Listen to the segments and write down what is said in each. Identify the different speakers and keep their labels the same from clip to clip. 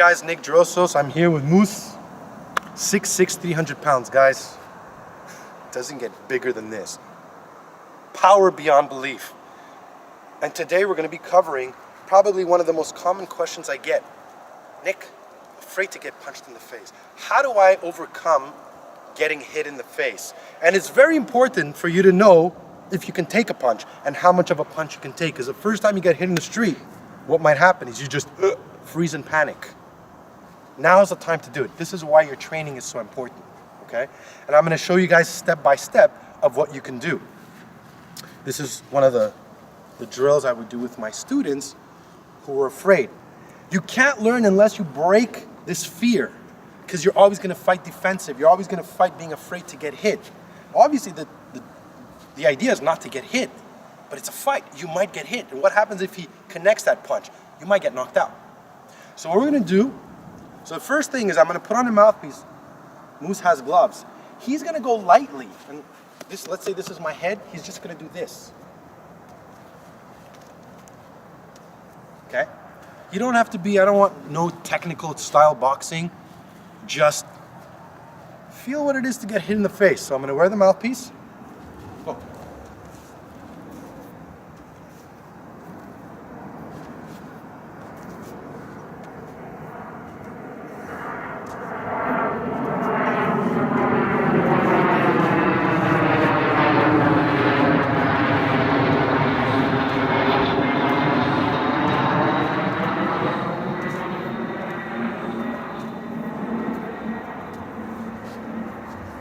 Speaker 1: guys, Nick Drossos. I'm here with Moose, 6'6", 300 pounds, guys. Doesn't get bigger than this. Power beyond belief. And today we're going to be covering probably one of the most common questions I get. Nick, afraid to get punched in the face. How do I overcome getting hit in the face? And it's very important for you to know if you can take a punch and how much of a punch you can take. Because the first time you get hit in the street, what might happen is you just freeze and panic. Now is the time to do it. This is why your training is so important, okay? And I'm going to show you guys step by step of what you can do. This is one of the drills I would do with my students who are afraid. You can't learn unless you break this fear, because you're always going to fight defensive. You're always going to fight being afraid to get hit. Obviously, the idea is not to get hit, but it's a fight. You might get hit. And what happens if he connects that punch? You might get knocked out. So what we're going to do, so the first thing is I'm going to put on a mouthpiece. Moose has gloves. He's going to go lightly. And this, let's say this is my head. He's just going to do this. Okay? You don't have to be, I don't want no technical style boxing. Just feel what it is to get hit in the face. So I'm going to wear the mouthpiece. Go.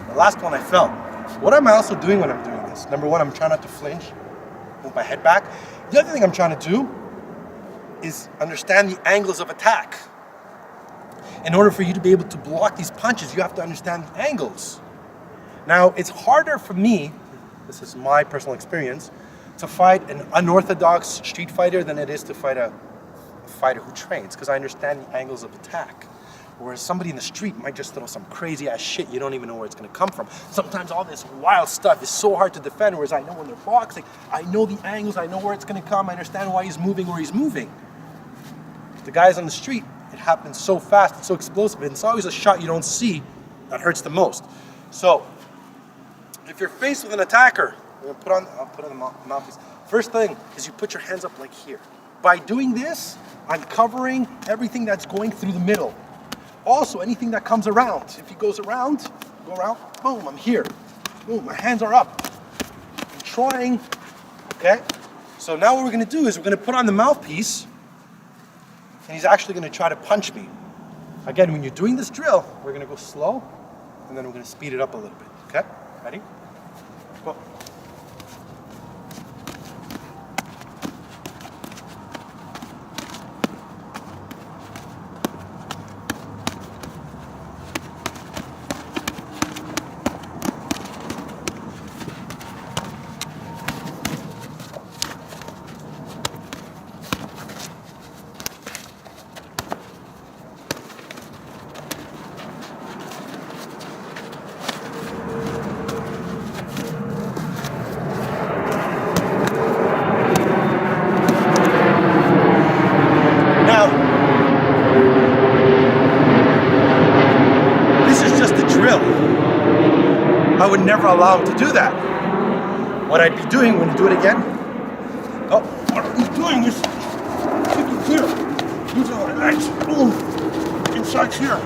Speaker 1: The last one I felt. What am I also doing when I'm doing this? Number one, I'm trying not to flinch, move my head back. The other thing I'm trying to do is understand the angles of attack. In order for you to be able to block these punches, you have to understand the angles. Now, it's harder for me, this is my personal experience, to fight an unorthodox street fighter than it is to fight a fighter who trains, because I understand the angles of attack. Whereas somebody in the street might just throw some crazy ass shit, you don't even know where it's gonna come from. Sometimes all this wild stuff is so hard to defend, whereas I know when they're boxing, I know the angles, I know where it's gonna come, I understand why he's moving where he's moving. The guys on the street, it happens so fast, it's so explosive, and it's always a shot you don't see that hurts the most. So, if you're faced with an attacker, I'll put on the mouthpiece. First thing is you put your hands up like here. By doing this, I'm covering everything that's going through the middle. Also, anything that comes around. If he goes around, go around, boom, I'm here. Boom, my hands are up. I'm trying, okay? So now what we're gonna do is we're gonna put on the mouthpiece, and he's actually gonna try to punch me. Again, when you're doing this drill, we're gonna go slow, and then we're gonna speed it up a little bit, okay? Ready? Go. I would never allow him to do that. What I'd be doing when you do it again, oh, what he's doing is kicking here, using my legs, boom, inside here.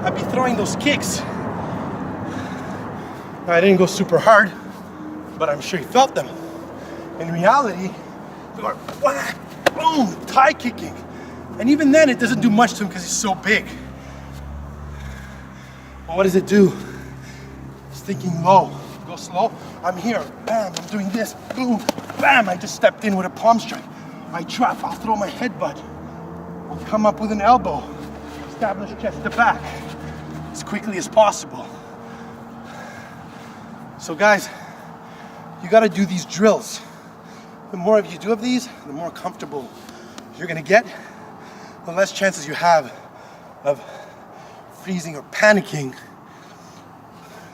Speaker 1: I'd be throwing those kicks. Now, I didn't go super hard, but I'm sure he felt them. In reality, they go whack, boom, tie kicking. And even then, it doesn't do much to him because he's so big. But what does it do? It's thinking low. Go slow. I'm here. Bam. I'm doing this. Boom. Bam. I just stepped in with a palm strike. I trap. I'll throw my headbutt. I'll come up with an elbow. Establish chest to back as quickly as possible. So guys, you got to do these drills. The more of you do of these, the more comfortable you're going to get, the less chances you have of freezing or panicking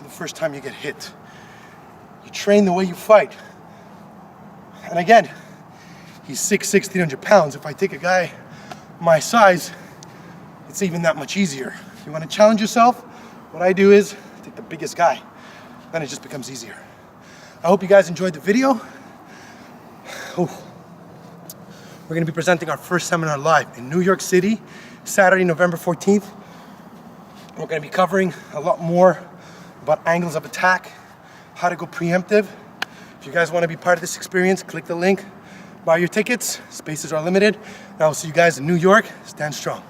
Speaker 1: the first time you get hit. You train the way you fight. And again, he's 6'6", 300 pounds. If I take a guy my size, it's even that much easier. If you want to challenge yourself, what I do is take the biggest guy. Then it just becomes easier. I hope you guys enjoyed the video. We're going to be presenting our first seminar live in New York City, Saturday, November 14th. We're going to be covering a lot more about angles of attack, how to go preemptive. If you guys want to be part of this experience, click the link, buy your tickets. Spaces are limited. And I will see you guys in New York. Stand strong.